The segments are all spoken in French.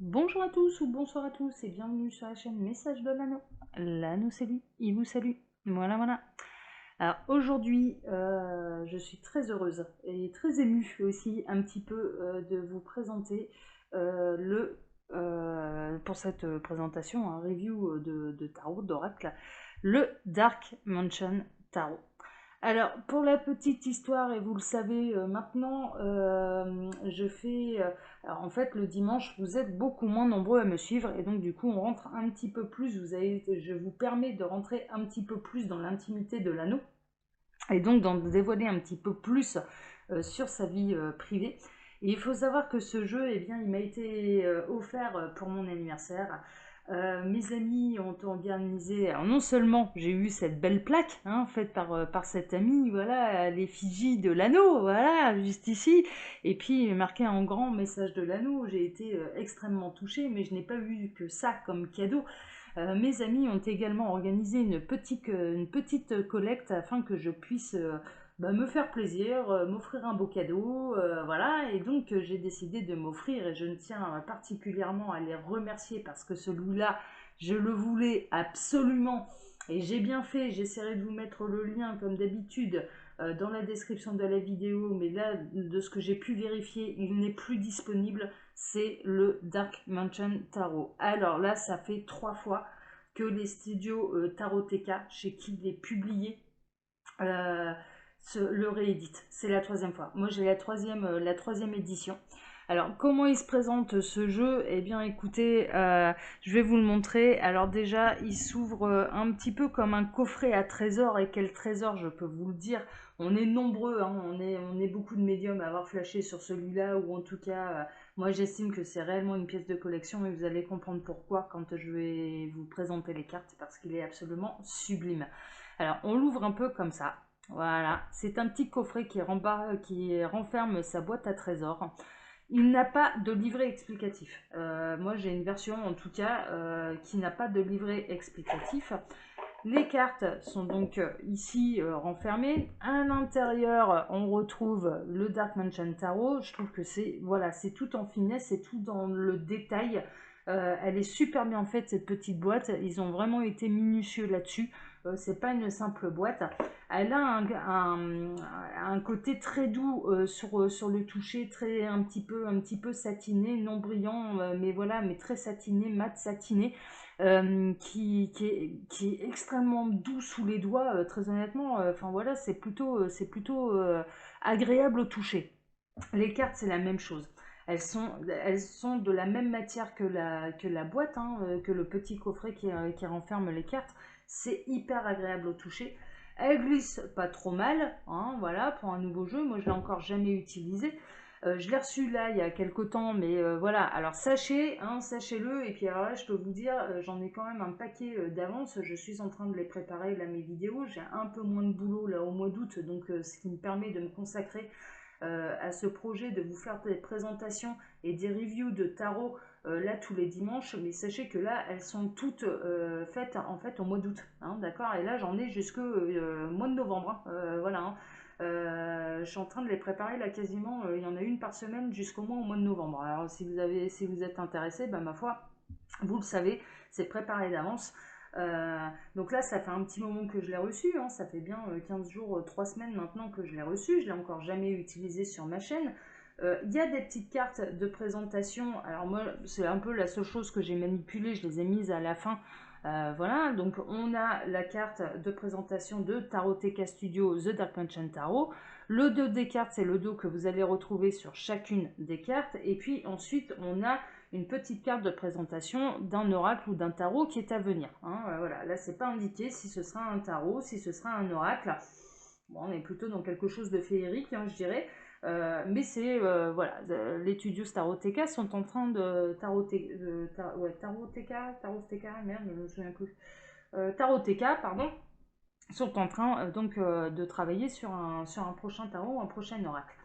Bonjour à tous ou bonsoir à tous et bienvenue sur la chaîne Message de l'Anneau. L'Anneau c'est lui, il vous salue. Voilà, voilà. Alors aujourd'hui, je suis très heureuse et très émue aussi un petit peu de vous présenter pour cette présentation, un review de tarot, d'oracle, le Dark Mansion Tarot. Alors, pour la petite histoire, et vous le savez maintenant, je fais... alors, en fait, le dimanche, vous êtes beaucoup moins nombreux à me suivre, et donc du coup, on rentre un petit peu plus, je vous permets de rentrer un petit peu plus dans l'intimité de l'anneau, et donc d'en dévoiler un petit peu plus sur sa vie privée. Et il faut savoir que ce jeu, eh bien, il m'a été offert pour mon anniversaire. Mes amis ont organisé, alors non seulement j'ai eu cette belle plaque faite par cette amie, voilà, l'effigie de l'anneau, voilà, juste ici, et puis marqué en grand message de l'anneau, j'ai été extrêmement touchée, mais je n'ai pas eu que ça comme cadeau. Mes amis ont également organisé une petite collecte afin que je puisse me faire plaisir, m'offrir un beau cadeau, voilà. Et donc j'ai décidé de m'offrir et je ne tiens particulièrement à les remercier parce que celui-là, je le voulais absolument. Et j'ai bien fait, j'essaierai de vous mettre le lien comme d'habitude dans la description de la vidéo, mais là, de ce que j'ai pu vérifier, il n'est plus disponible, c'est le Dark Mansion Tarot. Alors là, ça fait 3 fois que les studios Taroteka, chez qui il est publié, euh, le réédite. C'est la 3e fois. Moi, j'ai la troisième édition. Alors, comment il se présente ce jeu? Eh bien, écoutez, je vais vous le montrer. Alors déjà, il s'ouvre un petit peu comme un coffret à trésors. Et quel trésor, je peux vous le dire. On est nombreux, hein, on est beaucoup de médiums à avoir flashé sur celui-là, ou en tout cas, moi j'estime que c'est réellement une pièce de collection, et vous allez comprendre pourquoi quand je vais vous présenter les cartes, parce qu'il est absolument sublime. Alors, on l'ouvre un peu comme ça. Voilà, c'est un petit coffret qui renferme sa boîte à trésors. Il n'a pas de livret explicatif. Moi, j'ai une version, en tout cas, qui n'a pas de livret explicatif. Les cartes sont donc ici renfermées. À l'intérieur, on retrouve le Dark Mansion Tarot. Je trouve que c'est tout en finesse, c'est tout dans le détail. Elle est super bien faite, cette petite boîte. Ils ont vraiment été minutieux là-dessus. C'est pas une simple boîte. Elle a un côté très doux sur le toucher, un petit peu satiné, non brillant, mais voilà, mais très satiné, mat satiné. Qui est extrêmement doux sous les doigts, très honnêtement. Enfin voilà, c'est plutôt agréable au toucher. Les cartes, c'est la même chose. Elles sont de la même matière que la boîte, que le petit coffret qui renferme les cartes. C'est hyper agréable au toucher. Elles glissent pas trop mal, voilà, pour un nouveau jeu. Moi, je l'ai encore jamais utilisé. Je l'ai reçu là il y a quelques temps, mais voilà. Alors sachez-le. Et puis alors là, je peux vous dire, j'en ai quand même un paquet d'avance. Je suis en train de les préparer là mes vidéos. J'ai un peu moins de boulot là au mois d'août, donc ce qui me permet de me consacrer à ce projet de vous faire des présentations et des reviews de tarot là tous les dimanches, mais sachez que là elles sont toutes faites en fait au mois d'août, d'accord, et là j'en ai jusqu'au mois de novembre, voilà, je suis en train de les préparer là quasiment, il y en a une par semaine jusqu'au moins au mois de novembre. Alors si vous êtes intéressé, ma foi, vous le savez, c'est préparé d'avance. Donc là, ça fait un petit moment que je l'ai reçu, ça fait bien 15 jours, 3 semaines maintenant que je l'ai reçu, je l'ai encore jamais utilisé sur ma chaîne. Il y a des petites cartes de présentation, alors moi c'est un peu la seule chose que j'ai manipulée, je les ai mises à la fin. Voilà, donc on a la carte de présentation de Taroteka Studio The Dark Mansion Tarot. Le dos des cartes, c'est le dos que vous allez retrouver sur chacune des cartes. Et puis ensuite, on a une petite carte de présentation d'un oracle ou d'un tarot qui est à venir. Voilà, là c'est pas indiqué si ce sera un tarot, si ce sera un oracle. Bon, on est plutôt dans quelque chose de féerique, je dirais. Mais c'est voilà, les studios Taroteka sont en train de Taroteka, merde, je me souviens plus. Taroteka, pardon, sont en train de travailler sur un prochain tarot ou un prochain oracle.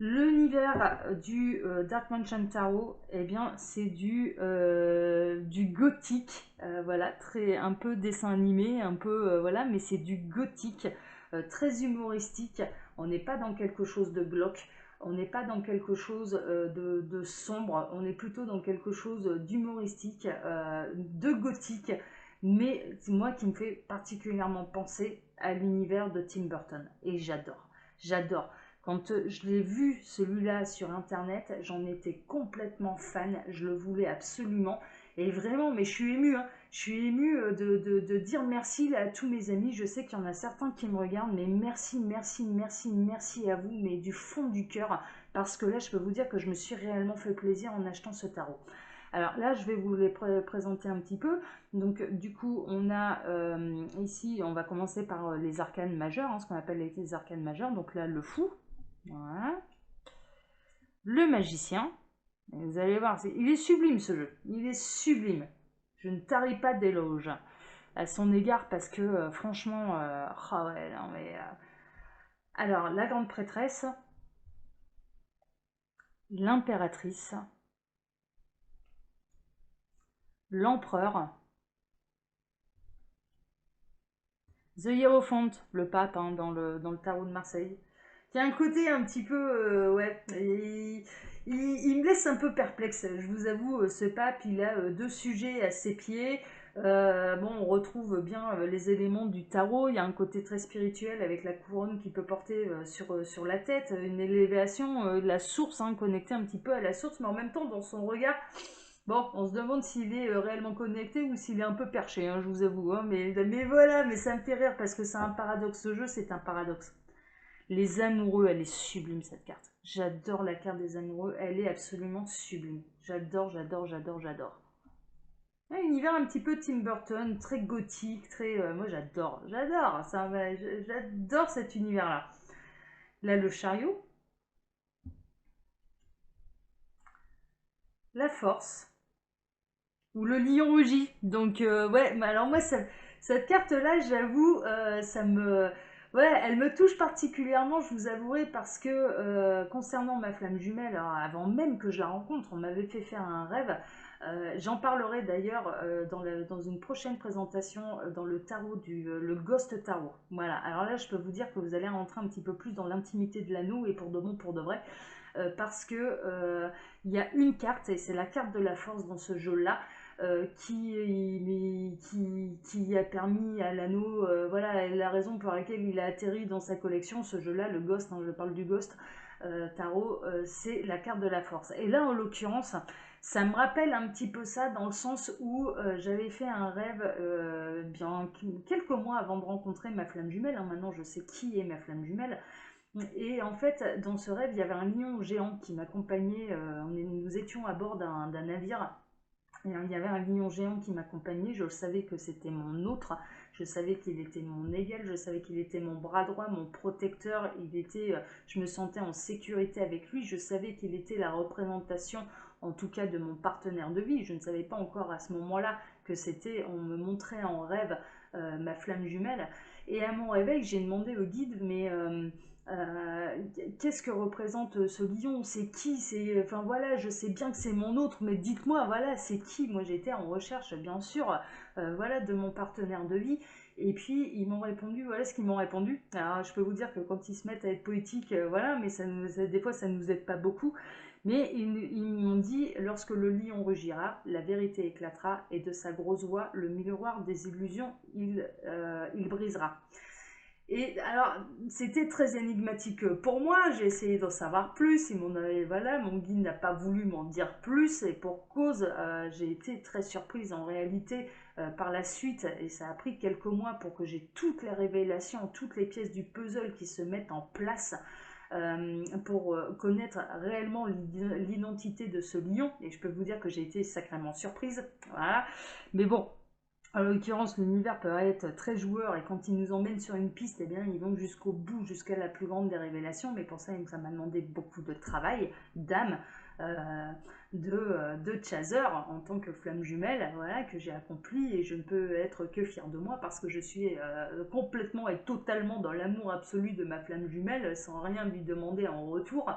L'univers du Dark Mansion Tarot, eh bien, c'est du gothique, voilà, un peu dessin animé, un peu, voilà, mais c'est du gothique, très humoristique. On n'est pas dans quelque chose de glauque. On n'est pas dans quelque chose de sombre, on est plutôt dans quelque chose d'humoristique, de gothique, mais c'est moi qui me fait particulièrement penser à l'univers de Tim Burton. Et j'adore, j'adore. Quand je l'ai vu celui-là sur internet, j'en étais complètement fan, je le voulais absolument. Et vraiment, mais je suis émue, hein. Je suis émue de dire merci là, à tous mes amis. Je sais qu'il y en a certains qui me regardent, mais merci, merci, merci, merci à vous, mais du fond du cœur, parce que là, je peux vous dire que je me suis réellement fait plaisir en achetant ce tarot. Alors là, je vais vous les présenter un petit peu. Donc du coup, on a ici, on va commencer par les arcanes majeures, hein, ce qu'on appelle les arcanes majeures. Donc là, le fou, voilà. Le magicien. Et vous allez voir, il est sublime ce jeu. Il est sublime. Je ne tarie pas d'éloges à son égard parce que franchement, oh ouais, non mais. Alors, la grande prêtresse, l'impératrice, l'empereur, The Hierophant, le pape hein, dans le tarot de Marseille, qui a un côté un petit peu, ouais, il me laisse un peu perplexe. Je vous avoue, ce pape, il a deux sujets à ses pieds. Bon, on retrouve bien les éléments du tarot. Il y a un côté très spirituel avec la couronne qu'il peut porter sur la tête, une élévation de la source, hein, connectée un petit peu à la source, mais en même temps, dans son regard, bon, on se demande s'il est réellement connecté ou s'il est un peu perché, hein, je vous avoue. Hein, mais voilà, mais ça me fait rire parce que c'est un paradoxe. Ce jeu, c'est un paradoxe. Les amoureux, elle est sublime cette carte. J'adore la carte des amoureux, elle est absolument sublime. J'adore, j'adore, j'adore, j'adore. Un univers un petit peu Tim Burton, très gothique, très. Moi j'adore, j'adore, j'adore cet univers-là. Là, le chariot, la force, ou le lion rugit. Donc, ouais, mais alors moi, cette carte-là, j'avoue, ça me. Ouais, elle me touche particulièrement, je vous avouerai, parce que concernant ma flamme jumelle, alors, avant même que je la rencontre, on m'avait fait faire un rêve. J'en parlerai d'ailleurs dans une prochaine présentation dans le tarot le Ghost Tarot. Voilà, alors là je peux vous dire que vous allez rentrer un petit peu plus dans l'intimité de l'anneau et pour de bon pour de vrai. Parce que il y a une carte, et c'est la carte de la force dans ce jeu-là, qui a permis à l'anneau, voilà la raison pour laquelle il a atterri dans sa collection, ce jeu-là, le Ghost, hein, je parle du Ghost Tarot, c'est la carte de la force. Et là, en l'occurrence, ça me rappelle un petit peu ça dans le sens où j'avais fait un rêve bien quelques mois avant de rencontrer ma flamme jumelle. Hein, maintenant, je sais qui est ma flamme jumelle. Et en fait, dans ce rêve, il y avait un lion géant qui m'accompagnait. Nous étions à bord d'un navire. Et il y avait un lion géant qui m'accompagnait. Je savais que c'était mon autre. Je savais qu'il était mon égal. Je savais qu'il était mon bras droit, mon protecteur. Je me sentais en sécurité avec lui. Je savais qu'il était la représentation, en tout cas, de mon partenaire de vie. Je ne savais pas encore à ce moment-là que c'était. On me montrait en rêve ma flamme jumelle. Et à mon réveil, j'ai demandé au guide, mais qu'est-ce que représente ce lion? C'est qui? Enfin voilà, je sais bien que c'est mon autre, mais dites-moi, voilà, c'est qui? Moi j'étais en recherche, bien sûr, voilà, de mon partenaire de vie. Et puis ils m'ont répondu, voilà ce qu'ils m'ont répondu. Alors je peux vous dire que quand ils se mettent à être poétiques, voilà, mais des fois ça ne nous aide pas beaucoup. Mais ils m'ont dit, lorsque le lion rugira, la vérité éclatera, et de sa grosse voix, le miroir des illusions, il brisera. Et alors, c'était très énigmatique pour moi. J'ai essayé d'en savoir plus. Voilà, mon guide n'a pas voulu m'en dire plus. Et pour cause, j'ai été très surprise en réalité par la suite. Et ça a pris quelques mois pour que j'ai toutes les révélations, toutes les pièces du puzzle qui se mettent en place pour connaître réellement l'identité de ce lion. Et je peux vous dire que j'ai été sacrément surprise. Voilà. Mais bon, en l'occurrence, l'univers peut être très joueur et quand il nous emmène sur une piste, eh bien, ils vont jusqu'au bout, jusqu'à la plus grande des révélations. Mais pour ça, ça m'a demandé beaucoup de travail, d'âme, euh, de chaser en tant que flamme jumelle, voilà, que j'ai accompli et je ne peux être que fière de moi parce que je suis complètement et totalement dans l'amour absolu de ma flamme jumelle sans rien lui demander en retour.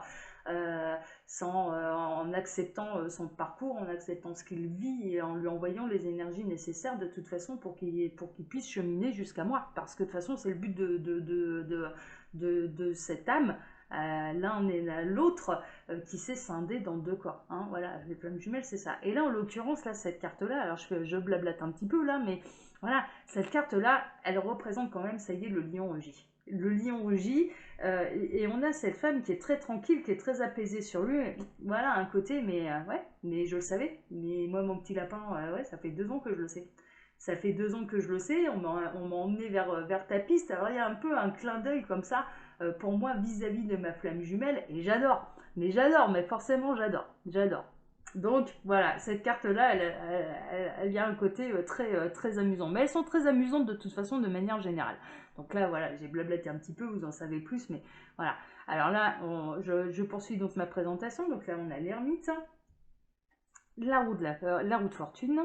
Euh, en acceptant son parcours, en acceptant ce qu'il vit et en lui envoyant les énergies nécessaires de toute façon pour qu'il puisse cheminer jusqu'à moi. Parce que de toute façon, c'est le but de cette âme, l'un et l'autre qui s'est scindé dans deux corps. Hein, voilà, les flammes jumelles, c'est ça. Et là, en l'occurrence, là, cette carte-là, alors je blablate un petit peu là, mais voilà, cette carte-là, elle représente quand même, ça y est, le lion rugit. Le lion rugit, et on a cette femme qui est très tranquille, qui est très apaisée sur lui. Voilà, un côté, mais ouais, mais je le savais. Mais moi, mon petit lapin, ouais, ça fait 2 ans que je le sais. Ça fait 2 ans que je le sais, on m'a emmené vers ta piste. Alors il y a un peu un clin d'œil comme ça pour moi vis-à-vis de ma flamme jumelle, et j'adore. Mais j'adore, mais forcément j'adore. J'adore. Donc voilà, cette carte-là, elle y a un côté très amusant. Mais elles sont très amusantes de toute façon de manière générale. Donc là, voilà, j'ai blablaté un petit peu, vous en savez plus, mais voilà. Alors là, je poursuis donc ma présentation. Donc là, on a l'ermite, la roue de fortune,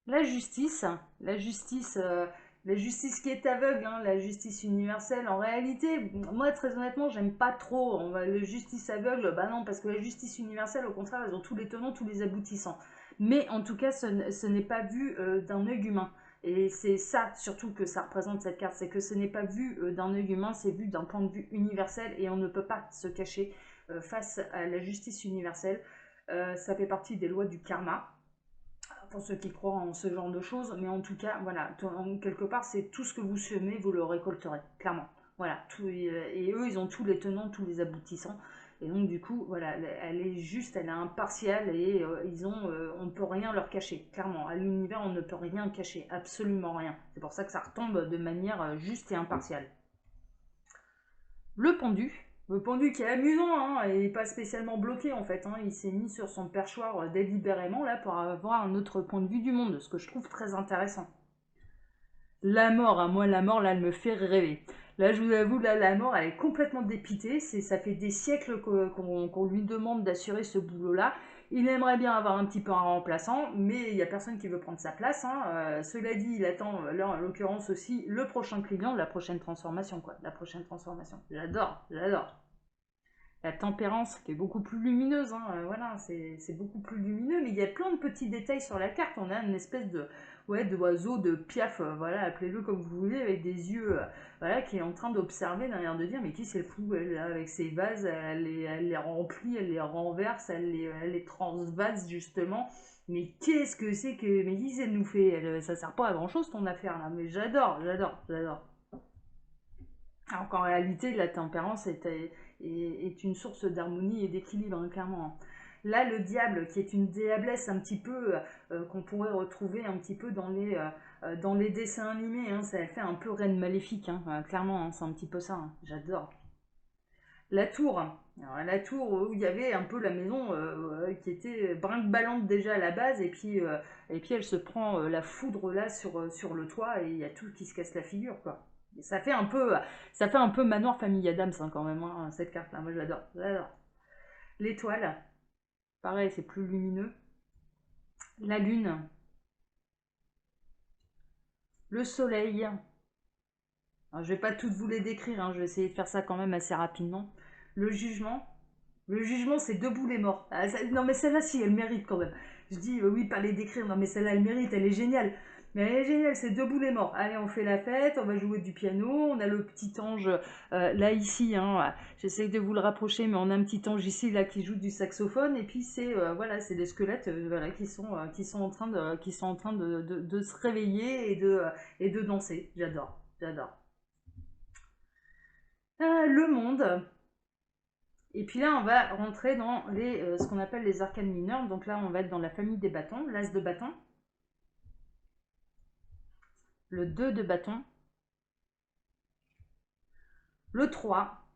la justice, la justice, la justice qui est aveugle, hein, la justice universelle. En réalité, moi très honnêtement, j'aime pas trop la justice aveugle. Bah non, parce que la justice universelle, au contraire, elles ont tous les tenants, tous les aboutissants. Mais en tout cas, ce n'est pas vu d'un œil humain. Et c'est ça surtout que ça représente cette carte, c'est que ce n'est pas vu d'un œil humain, c'est vu d'un point de vue universel, et on ne peut pas se cacher face à la justice universelle. Ça fait partie des lois du karma pour ceux qui croient en ce genre de choses, mais en tout cas, voilà, quelque part, c'est tout ce que vous semez, vous le récolterez, clairement. Voilà, et eux, ils ont tous les tenants, tous les aboutissants, et donc du coup, voilà, elle est juste, elle est impartiale, et on ne peut rien leur cacher, clairement. À l'univers, on ne peut rien cacher, absolument rien. C'est pour ça que ça retombe de manière juste et impartiale. Le pendu qui est amusant, hein, et pas spécialement bloqué en fait, hein. Il s'est mis sur son perchoir délibérément là pour avoir un autre point de vue du monde, ce que je trouve très intéressant. La mort, hein, moi la mort là elle me fait rêver. Là je vous avoue, là la mort elle est complètement dépitée, ça fait des siècles qu'on lui demande d'assurer ce boulot là. Il aimerait bien avoir un petit peu un remplaçant, mais il n'y a personne qui veut prendre sa place, hein. Cela dit, il attend là en l'occurrence aussi le prochain client, la prochaine transformation quoi, la prochaine transformation. J'adore, j'adore. La tempérance qui est beaucoup plus lumineuse, hein, voilà, c'est beaucoup plus lumineux, mais il y a plein de petits détails sur la carte. On a une espèce de ouais, d'oiseau, de piaf, voilà, appelez-le comme vous voulez, avec des yeux, voilà, qui est en train d'observer, derrière de dire, mais qui c'est le fou, elle, avec ses vases, elle les remplit, elle les renverse, elle les transvase justement. Mais qu'est-ce que c'est que, mais qui c'est nous fait, ça sert pas à grand chose ton affaire là, mais j'adore, j'adore, j'adore. Alors qu'en réalité, la tempérance est une source d'harmonie et d'équilibre, hein, clairement. Hein. Là, le diable, qui est une diablesse un petit peu qu'on pourrait retrouver un petit peu dans les dessins animés, hein, ça fait un peu reine maléfique, hein, clairement, hein, c'est un petit peu ça, hein, j'adore. La tour, alors, la tour où il y avait un peu la maison qui était brinque-ballante déjà à la base, et puis elle se prend la foudre là sur le toit, et il y a tout qui se casse la figure, quoi. Et ça fait un peu manoir famille Adams, hein, quand même, hein, cette carte-là. Moi, j'adore, j'adore. L'étoile, pareil, c'est plus lumineux. La lune, le soleil. Alors, je vais pas toutes vous les décrire, hein, je vais essayer de faire ça quand même assez rapidement. Le jugement. Le jugement, c'est debout les morts. Ah, non, mais celle-là, si, elle mérite quand même. Je dis, oui, pas les décrire. Non, mais celle-là, elle mérite, elle est géniale. Mais elle est géniale, c'est debout les morts. Allez, on fait la fête, on va jouer du piano. On a le petit ange, là, ici. Hein, j'essaie de vous le rapprocher, mais on a un petit ange ici, là, qui joue du saxophone. Et puis, voilà, c'est des squelettes voilà, qui sont en train de se réveiller et de danser. J'adore, j'adore. Le monde. Et puis là, on va rentrer dans ce qu'on appelle les arcanes mineures. Donc là, on va être dans la famille des bâtons, l'as de bâton, le 2 de bâton, le 3.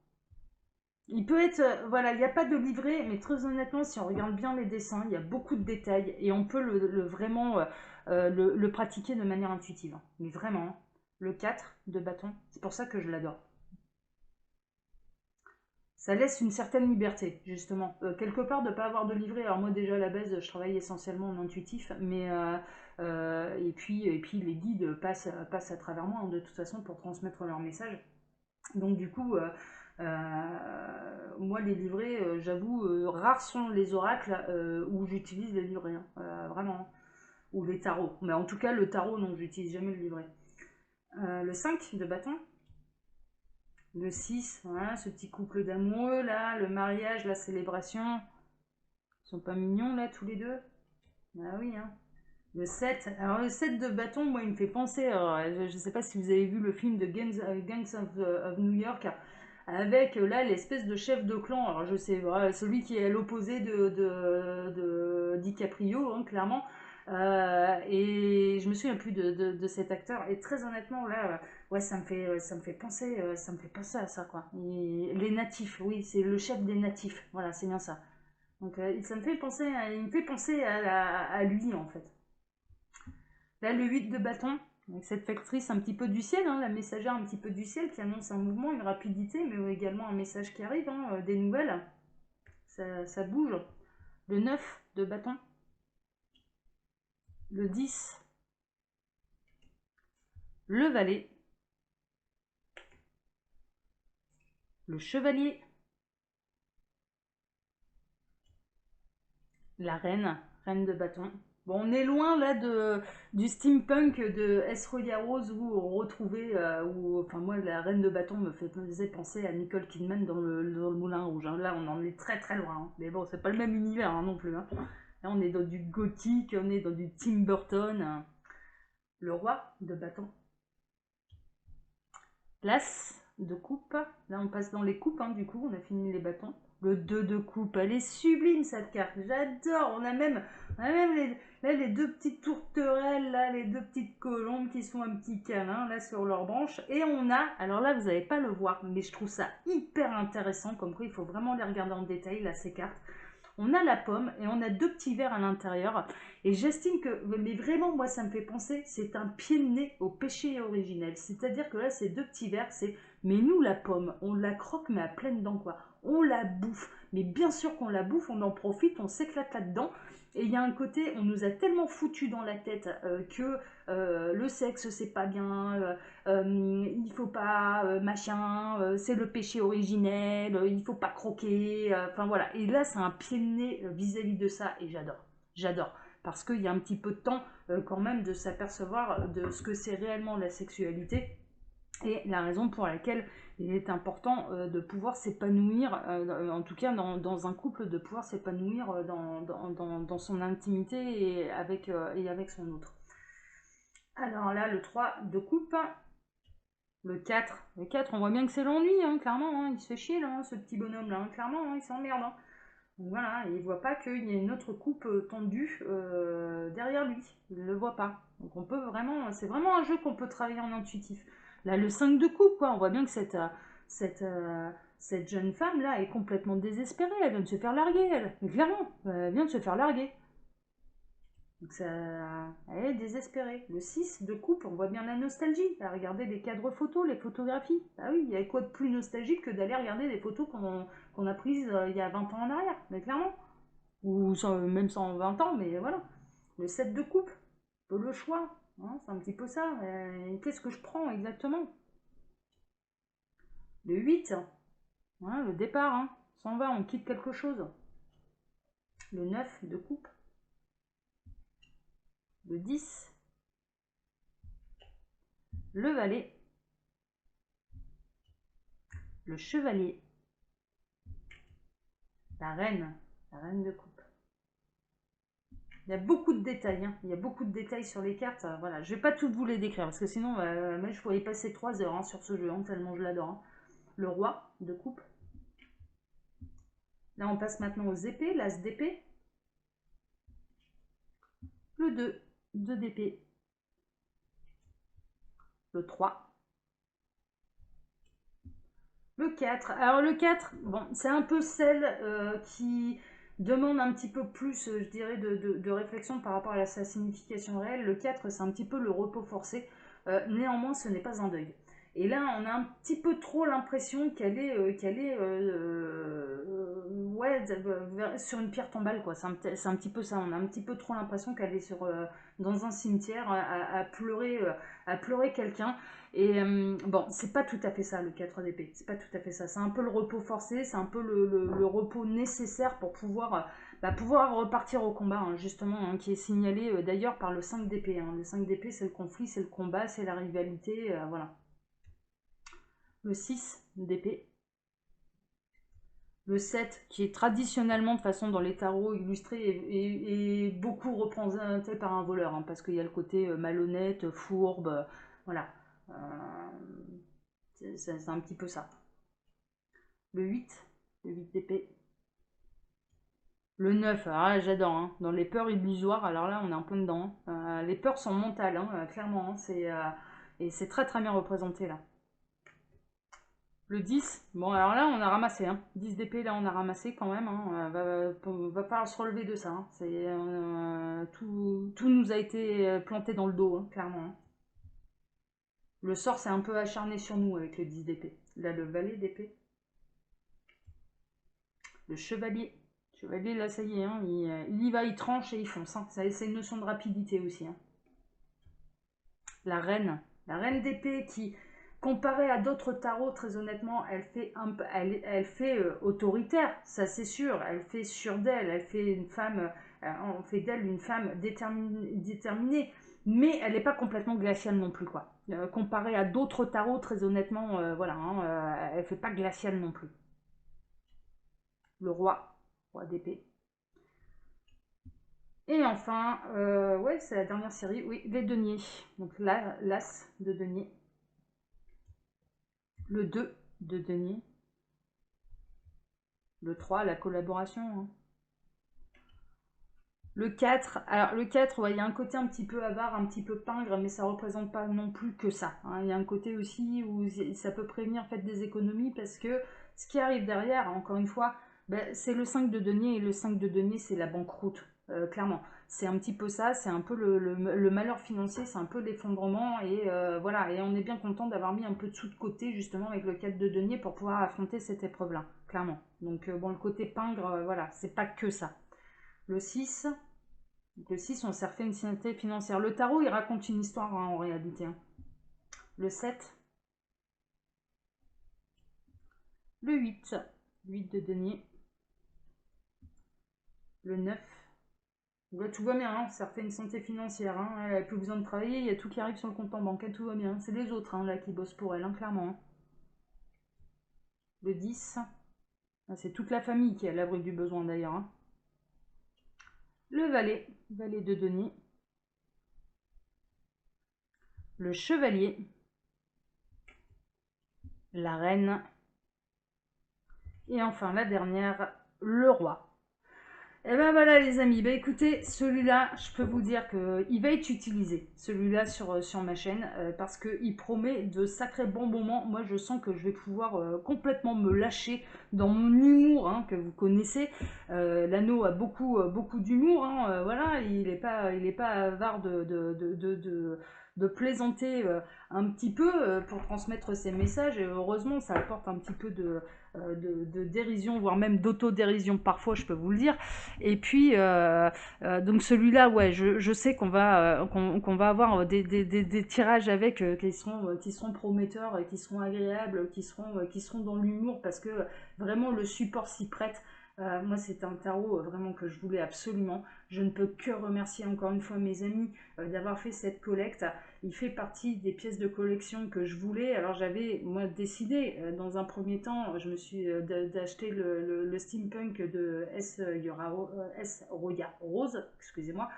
Il peut être, voilà, il n'y a pas de livret, mais très honnêtement, si on regarde bien les dessins, il y a beaucoup de détails et on peut vraiment le pratiquer de manière intuitive. Mais vraiment, le 4 de bâton, c'est pour ça que je l'adore. Ça laisse une certaine liberté, justement. Quelque part, de ne pas avoir de livret. Alors moi, déjà, à la base, je travaille essentiellement en intuitif, mais et puis les guides passent à travers moi, hein, de toute façon, pour transmettre leur message. Donc du coup, moi, les livrets, j'avoue, rares sont les oracles où j'utilise les livrets, hein, vraiment. Ou les tarots. Mais en tout cas, le tarot, non, j'utilise jamais le livret. Le 5 de bâton, Le 6, voilà, ce petit couple d'amoureux, là, le mariage, la célébration. Ils sont pas mignons, là, tous les deux? Ah oui, hein. Le 7, alors le 7 de bâton, moi, il me fait penser, alors, je ne sais pas si vous avez vu le film de Gangs of New York, avec là l'espèce de chef de clan, alors je sais, voilà, celui qui est à l'opposé de DiCaprio, hein, clairement. Et je me souviens plus de cet acteur, et très honnêtement, là, ouais, ça me fait penser, ça me fait penser à ça, quoi. Les natifs, oui, c'est le chef des natifs, voilà, c'est bien ça. Donc ça me fait penser, il me fait penser à lui, en fait. Là, le 8 de bâton, avec cette factrice un petit peu du ciel, hein, la messagère un petit peu du ciel qui annonce un mouvement, une rapidité, mais également un message qui arrive, hein, des nouvelles. Ça bouge. Le 9 de bâton. Le 10. Le valet. Le chevalier. La reine. Reine de bâton. Bon, on est loin là du steampunk de Esroya Rose où on retrouvait, enfin moi la reine de bâton faisait penser à Nicole Kidman dans le Moulin Rouge, hein. Là on en est très très loin, hein. Mais bon c'est pas le même univers, hein, non plus, hein. Là on est dans du gothique, on est dans du Tim Burton, hein. Le roi de bâton. L'as de coupe. Là on passe dans les coupes, hein, du coup on a fini les bâtons. Le 2 de coupe, elle est sublime cette carte, j'adore. On a même les deux petites tourterelles, là, les deux petites colombes qui sont un petit câlin là sur leurs branches. Et on a, alors là vous n'allez pas le voir, mais je trouve ça hyper intéressant, comme quoi il faut vraiment les regarder en détail là ces cartes. On a la pomme et on a deux petits verres à l'intérieur. Et j'estime que, mais vraiment, moi, ça me fait penser, c'est un pied de nez au péché originel. C'est-à-dire que là, ces deux petits verres, c'est, mais nous, la pomme, on la croque, mais à pleines dents, quoi. On la bouffe. Mais bien sûr qu'on la bouffe, on en profite, on s'éclate là-dedans. Et il y a un côté, on nous a tellement foutu dans la tête que le sexe, c'est pas bien, il faut pas, machin, c'est le péché originel, il faut pas croquer, enfin voilà. Et là, c'est un pied de nez vis-à-vis de ça, et j'adore. J'adore. Parce qu'il y a un petit peu de temps quand même de s'apercevoir de ce que c'est réellement la sexualité et la raison pour laquelle il est important de pouvoir s'épanouir, en tout cas dans un couple, de pouvoir s'épanouir dans son intimité et avec son autre. Alors là, le 3 de coupe, le 4. Le 4, on voit bien que c'est l'ennui, hein, clairement, hein, il se fait chier là, hein, ce petit bonhomme là, hein, clairement, hein, il s'emmerde. Hein. Donc voilà, il ne voit pas qu'il y a une autre coupe tendue derrière lui. Il ne le voit pas. Donc on peut vraiment, c'est vraiment un jeu qu'on peut travailler en intuitif. Là, le 5 de coupe, quoi, on voit bien que cette, euh, cette jeune femme là est complètement désespérée. Elle vient de se faire larguer, elle. Mais clairement, elle vient de se faire larguer. Donc ça, elle est désespérée. Le 6 de coupe, on voit bien la nostalgie. À regarder des cadres photos, les photographies. Ah oui, il y a quoi de plus nostalgique que d'aller regarder des photos qu'on a prises il y a 20 ans en arrière, mais clairement. Ou même 120 ans, mais voilà. Le 7 de coupe, peu le choix. Hein, c'est un petit peu ça. Qu'est-ce que je prends exactement? Le 8, hein, le départ. Hein. On s'en va, on quitte quelque chose. Le 9 de coupe. Le 10. Le valet. Le chevalier. La reine. La reine de coupe. Il y a beaucoup de détails, hein. Il y a beaucoup de détails sur les cartes. Voilà, je vais pas toutes vous les décrire parce que sinon, moi, je pourrais y passer 3 heures hein, sur ce jeu, hein, tellement je l'adore. Hein. Le roi de coupe. Là, on passe maintenant aux épées, l'as d'épée. Le 2, 2 d'épée. Le 3. Le 4. Alors le 4, bon, c'est un peu celle qui demande un petit peu plus, je dirais, de réflexion par rapport à sa signification réelle. Le 4, c'est un petit peu le repos forcé. Néanmoins, ce n'est pas un deuil. Et là, on a un petit peu trop l'impression ouais, sur une pierre tombale, quoi. C'est un petit peu ça. On a un petit peu trop l'impression qu'elle est dans un cimetière à pleurer quelqu'un. Et bon, c'est pas tout à fait ça le 4 d'épée, c'est pas tout à fait ça. C'est un peu le repos forcé, c'est un peu le repos nécessaire pour pouvoir repartir au combat, hein, justement, hein, qui est signalé d'ailleurs par le 5 d'épée. Hein. Le 5 d'épée, c'est le conflit, c'est le combat, c'est la rivalité, voilà. le 6 d'épée, le 7 qui est traditionnellement de façon dans les tarots illustrés et beaucoup représenté par un voleur, hein, parce qu'il y a le côté malhonnête, fourbe, voilà. Euh, c'est un petit peu ça. Le 8 d'épée. Le 9, alors là j'adore, hein. Dans les peurs illusoires, alors là on est un peu dedans. Les peurs sont mentales, hein, clairement, hein, et c'est très très bien représenté là. Le 10, bon alors là on a ramassé, hein. 10 d'épée, là on a ramassé quand même, hein. Va falloir se relever de ça, hein. Tout nous a été planté dans le dos, hein, clairement, hein. Le sort s'est un peu acharné sur nous avec le 10 d'épée. Là le valet d'épée. Le chevalier. Chevalier, là, ça y est, hein, il y va, il tranche et il fonce, hein. C'est une notion de rapidité aussi, hein. La reine d'épée qui, comparée à d'autres tarots, très honnêtement, elle fait autoritaire, ça c'est sûr. Elle fait sûr d'elle, elle fait une femme, on fait d'elle une femme déterminée, mais elle n'est pas complètement glaciale non plus, quoi. Comparée à d'autres tarots, très honnêtement, voilà, hein, elle fait pas glaciale non plus. Le roi d'épée. Et enfin, ouais, c'est la dernière série, oui, les deniers. Donc là, l'as de denier. Le 2 de denier. Le 3, la collaboration, hein. Le 4, alors le 4, ouais, il y a un côté un petit peu avare, un petit peu pingre, mais ça représente pas non plus que ça, hein. Il y a un côté aussi où ça peut prévenir en fait des économies, parce que ce qui arrive derrière, encore une fois, ben, c'est le 5 de denier, et le 5 de denier, c'est la banqueroute, clairement. C'est un petit peu ça, c'est un peu le malheur financier, c'est un peu l'effondrement, et voilà, et on est bien content d'avoir mis un peu de sous de côté, justement, avec le 4 de denier, pour pouvoir affronter cette épreuve-là, clairement. Donc, bon, le côté pingre, voilà, c'est pas que ça. Le 6, donc le 6, on s'est refait une santé financière. Le tarot, il raconte une histoire, hein, en réalité, hein. Le 7, le 8, 8 de denier. Le 9, là, tout va bien, hein, ça refait une santé financière, hein. Elle n'a plus besoin de travailler, il y a tout qui arrive sur le compte en banque, hein, tout va bien. C'est les autres, hein, là, qui bossent pour elle, hein, clairement, hein. Le 10, c'est toute la famille qui est à l'abri du besoin d'ailleurs, hein. Le valet de denier. Le chevalier. La reine. Et enfin, la dernière, le roi. Et ben voilà les amis, bah écoutez, celui-là, je peux vous dire qu'il va être utilisé, celui-là sur ma chaîne, parce qu'il promet de sacrés bons moments. Moi je sens que je vais pouvoir complètement me lâcher dans mon humour, hein, que vous connaissez. L'anneau a beaucoup d'humour, hein, voilà, il est pas avare de plaisanter un petit peu pour transmettre ses messages, et heureusement ça apporte un petit peu de dérision, voire même d'autodérision parfois, je peux vous le dire. Et puis, donc celui-là, ouais, je sais qu'on va avoir des tirages avec qui seront prometteurs, qui seront agréables, qui seront dans l'humour, parce que vraiment le support s'y prête. Moi, c'est un tarot vraiment que je voulais absolument. Je ne peux que remercier encore une fois mes amis d'avoir fait cette collecte. Il fait partie des pièces de collection que je voulais. Alors j'avais moi décidé dans un premier temps, je me suis d'acheter le steampunk de S. Roya Rose, excusez-moi.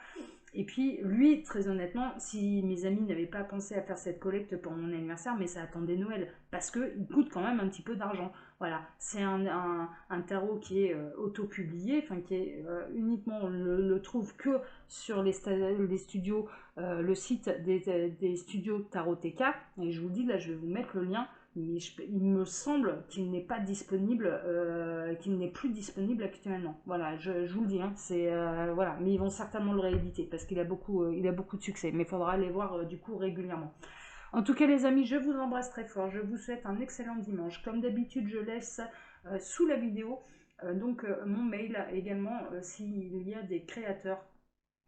Et puis lui, très honnêtement, si mes amis n'avaient pas pensé à faire cette collecte pour mon anniversaire, mais ça attendait Noël, parce qu'il coûte quand même un petit peu d'argent. Voilà, c'est un tarot qui est auto-publié, enfin qui est uniquement, on le trouve que sur les studios, le site des studios Taroteka. Et je vous dis, là je vais vous mettre le lien. Il me semble qu'il n'est pas disponible, qu'il n'est plus disponible actuellement. Voilà, je vous le dis, hein, voilà, mais ils vont certainement le rééditer parce qu'il a beaucoup de succès. Mais il faudra aller voir du coup régulièrement. En tout cas, les amis, je vous embrasse très fort. Je vous souhaite un excellent dimanche. Comme d'habitude, je laisse sous la vidéo donc mon mail également s'il y a des créateurs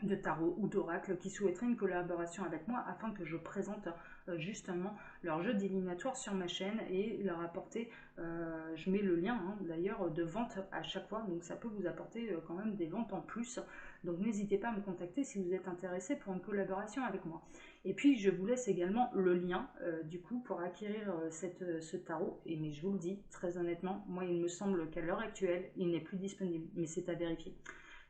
de tarot ou d'oracle qui souhaiteraient une collaboration avec moi afin que je présente justement leur jeu divinatoire sur ma chaîne et leur apporter, je mets le lien d'ailleurs de vente à chaque fois, donc ça peut vous apporter quand même des ventes en plus, donc n'hésitez pas à me contacter si vous êtes intéressé pour une collaboration avec moi. Et puis je vous laisse également le lien du coup pour acquérir ce tarot, et mais je vous le dis très honnêtement, moi il me semble qu'à l'heure actuelle il n'est plus disponible, mais c'est à vérifier.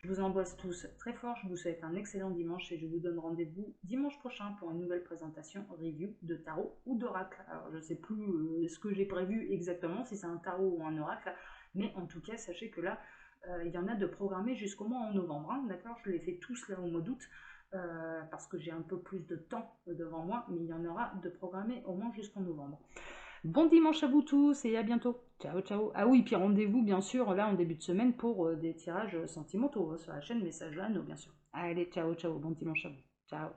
Je vous embrasse tous très fort, je vous souhaite un excellent dimanche et je vous donne rendez-vous dimanche prochain pour une nouvelle présentation review de tarot ou d'oracle. Alors je ne sais plus ce que j'ai prévu exactement, si c'est un tarot ou un oracle, mais en tout cas sachez que là, il y en a de programmés jusqu'au mois en novembre, d'accord. Je les fais tous là au mois d'août, parce que j'ai un peu plus de temps devant moi, mais il y en aura de programmés au moins jusqu'en novembre. Bon dimanche à vous tous et à bientôt. Ciao, ciao. Ah oui, puis rendez-vous bien sûr là en début de semaine pour des tirages sentimentaux sur la chaîne Message Anneau, bien sûr. Allez, ciao, ciao. Bon dimanche à vous. Ciao.